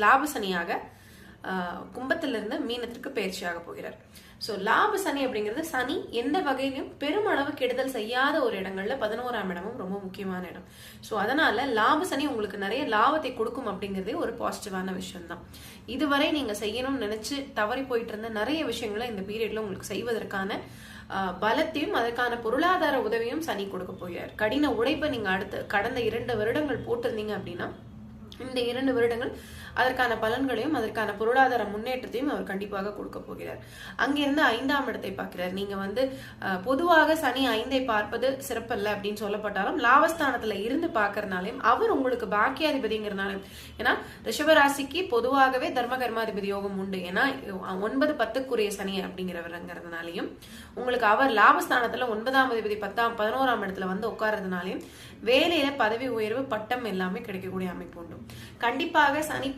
லாப சனியாக கும்பத்திலிருந்து மீனத்திற்கு பயிற்சியாக போகிறார். சோ லாப சனி அப்படிங்கிறது சனி எந்த வகையிலும் பெருமளவு கெடுதல் செய்யாத ஒரு இடங்கள்ல 11ஆம் இடமும் ரொம்ப முக்கியமான இடம். சோ அதனால லாப சனி உங்களுக்கு நிறைய லாபத்தை கொடுக்கும் அப்படிங்கிறதே ஒரு பாசிட்டிவான விஷயம் தான். இதுவரை நீங்க செய்யணும்னு நினைச்சு தவறி போயிட்டு இருந்த நிறைய விஷயங்களை இந்த பீரியட்ல உங்களுக்கு செய்வதற்கான பலத்தையும் அதற்கான பொருளாதார உதவியும் சனி கொடுக்க போகிறார். கடின உழைப்பை நீங்க கடந்த 2 வருடங்கள் போட்டிருந்தீங்க அப்படின்னா இந்த 2 வருடங்கள் அதற்கான பலன்களையும் அதற்கான பொருளாதார முன்னேற்றத்தையும் அவர் கண்டிப்பாக கொடுக்க போகிறார். அங்கிருந்து 5ஆம் இடத்தை பார்க்கிறார். நீங்க பொதுவாக சனி 5ஐ பார்ப்பது சிறப்பல்ல அப்படின்னு சொல்லப்பட்டாலும் லாபஸ்தானத்துல இருந்து பார்க்கறதுனாலையும் அவர் உங்களுக்கு பாக்கியாதிபதிங்கிறனாலும், ஏன்னா ரிஷபராசிக்கு பொதுவாகவே தர்ம கர்மாதிபதி யோகம் உண்டு. ஏன்னா 9, 10க்குரிய சனி அப்படிங்கிறவருங்கிறதுனாலையும் உங்களுக்கு அவர் லாபஸ்தானத்துல 9ஆம் அதிபதி 11ஆம் இடத்துல உட்கார்றதுனாலையும் வேலையில பதவி உயர்வு பட்டம் எல்லாமே கிடைக்கக்கூடிய அமைப்பு உண்டு. கண்டிப்பாக சனி